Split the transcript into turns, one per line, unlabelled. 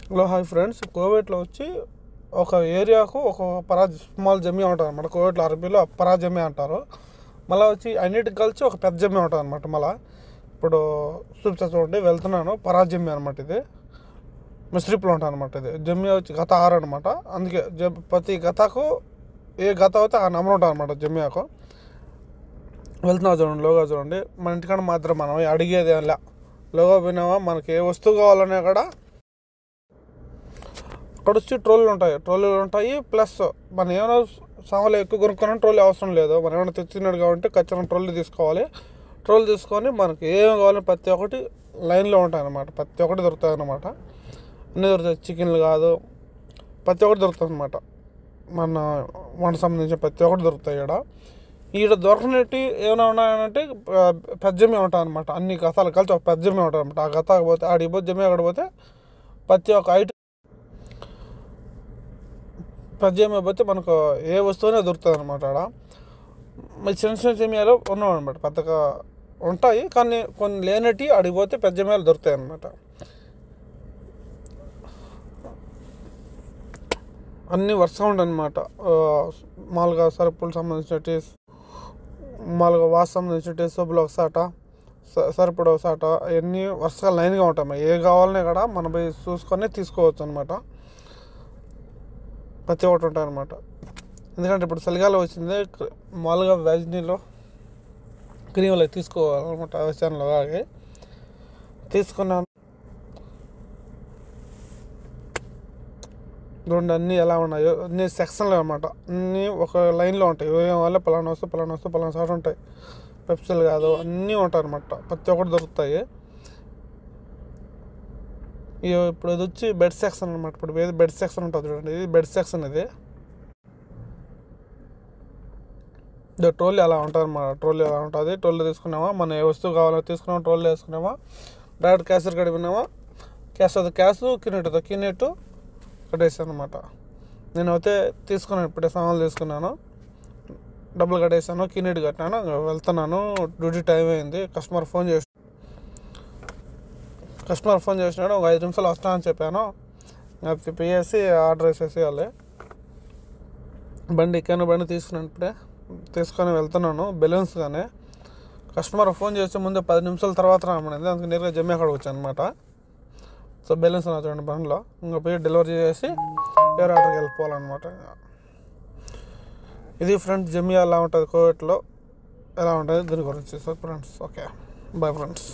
Hello hi friends, కోవిడ్లో వచ్చి ఒక ఏరియాకు ఒక స్మాల్ జమ్మి ఉంటుంది అనమాట. కోవిడ్లో అరబీలో పరాజమ్మి అంటారు. మళ్ళీ వచ్చి అన్నిటికి కలిసి ఒక పెద్ద జమ్మి ఉంటుంది అనమాట. మళ్ళీ ఇప్పుడు చూపిస్తా చూడండి, వెళ్తున్నాను. పరాజమ్మి అనమాట. ఇది మిస్ట్రిప్లో ఉంటుంది అనమాట. ఇది జమ్మి వచ్చి గత 6 అనమాట. అందుకే ప్రతి గతకు ఏ గత అయితే ఆ నెంబర్ ఉంటుంది అనమాట జమ్మియాకు. వెళ్తున్నా చూడండి, లోగా చూడండి. మన ఇంటికాడ మాత్రం మనం అడిగేది అలా లోగా పోయినామా, మనకి ఏ వస్తువు కావాలనే కూడా అక్కడ వచ్చి ట్రోలీలు ఉంటాయి. ప్లస్ మనం ఏమైనా సామాన్లు ఎక్కువ కొనుక్కోవడం ట్రోలీ అవసరం లేదు. మనం ఏమైనా తెచ్చినాడు కాబట్టి ఖచ్చితంగా ట్రోలీ తీసుకోవాలి. ట్రోలీ తీసుకొని మనకి ఏమి కావాలని ప్రతి ఒక్కటి లైన్లో ఉంటాయి అన్నమాట. ప్రతి ఒక్కటి దొరుకుతాయి అన్నమాట. అన్నీ దొరుకుతాయి, చికెన్లు కాదు, ప్రతి ఒక్కటి దొరుకుతుంది అనమాట. మన వంట సంబంధించిన ప్రతి ఒక్కటి దొరుకుతాయి. ఈడ దొరకనట్టు ఏమైనా ఉన్నాయంటే పెద్ద జమ్మి ఉంటాయి అనమాట. అన్ని గతాలు కలిసి ఒక పెద్ద జమ్మి ఉంటాయి అనమాట. ఆ గతాకు పోతే ఆడికి పోతే జమ్మి అక్కడ పోతే ప్రతి ఒక్క ఐటమ్ జమ్మి పోతే మనకు ఏ వస్తువునే దొరుకుతుంది అనమాట. ఆడ చిన్న చిన్న జమ్మియాలు ఉన్నావు అనమాట. పెద్దగా ఉంటాయి కానీ కొన్ని లేనట్టు అడిగిపోతే పెద్ద జమ్మియాలు దొరుకుతాయి అనమాట. అన్నీ వరుసగా ఉండవు అనమాట. మామూలుగా సరుపులు సంబంధించినట్టు, మామూలుగా వాష్ సంబంధించినట్టు, సబ్బులు ఒక సాట, సరిపడ ఒక సాట, అవన్నీ వరుసగా లైన్గా ఉంటాయి. ఏ కావాలనే కూడా మనం పోయి చూసుకొని తీసుకోవచ్చు అనమాట. ప్రతి ఒక్కటి ఉంటాయి అనమాట. ఎందుకంటే ఇప్పుడు చలికాలం వచ్చింది, మామూలుగా వెజ్నీలో క్రీములు తీసుకోవాలన్నమాట. విషయంలో అలాగే తీసుకున్నాను. చూడండి అన్నీ ఎలా ఉన్నాయో, అన్ని సెక్షన్లు అనమాట. అన్నీ ఒక లైన్లో ఉంటాయి. ఏం వల్ల పలానా వస్తూ పలానా సార్ ఉంటాయి. పెప్సీలు కాదు, అన్నీ ఉంటాయి అనమాట. ప్రతి ఒక్కటి దొరుకుతాయి. ఇప్పుడు ఇది వచ్చి బెడ్ సెక్షన్ అనమాట. ఇప్పుడు ఏది బెడ్ సెక్షన్ ఉంటుంది చూడండి, ఇది బెడ్ సెక్షన్. ఇది ట్రోలీ అలా ఉంటుంది అన్నమాట. ట్రోలీ అలా ఉంటుంది. ట్రోలీ తీసుకున్నామా, మనం ఏ వస్తువు కావాలో తీసుకున్నామా, ట్రోలీ వేసుకున్నామా, డైరెక్ట్ క్యాషియర్ కాడ విన్నామా, క్యాష్ కిన్నెట్టు కట్టేసాను అనమాట. నేను అయితే తీసుకున్నాను, ఇప్పుడే సామాన్లు తీసుకున్నాను, డబ్బులు కట్టేసాను, కిన్నెట్ కట్టినాను, వెళ్తున్నాను. డ్యూటీ టైం అయింది. కస్టమర్ ఫోన్ చేసినాడు. ఒక 5 నిమిషాలు వస్తానని చెప్పాను. చెప్పేసి ఆర్డర్ వేసేసేయాలి. బండి తీసుకున్నాను, ఇప్పుడే తీసుకొని వెళ్తున్నాను. బెలూన్స్ కానీ కస్టమర్ ఫోన్ చేసే ముందే 10 నిమిషాల తర్వాత రామనేది, అందుకు నేరుగా జమ్మి అక్కడ వచ్చాను అనమాట. సో బెలూన్స్ ఉన్నా చూడండి బండిలో, ఇంకా పోయి డెలివరీ చేసి వేరే ఆర్డర్కి వెళ్ళిపోవాలన్నమాట. ఇది ఫ్రెండ్స్ జమ్మి ఎలా ఉంటుంది, కోవిడ్లో ఎలా ఉంటుంది దీని గురించి. So friends, okay, bye friends.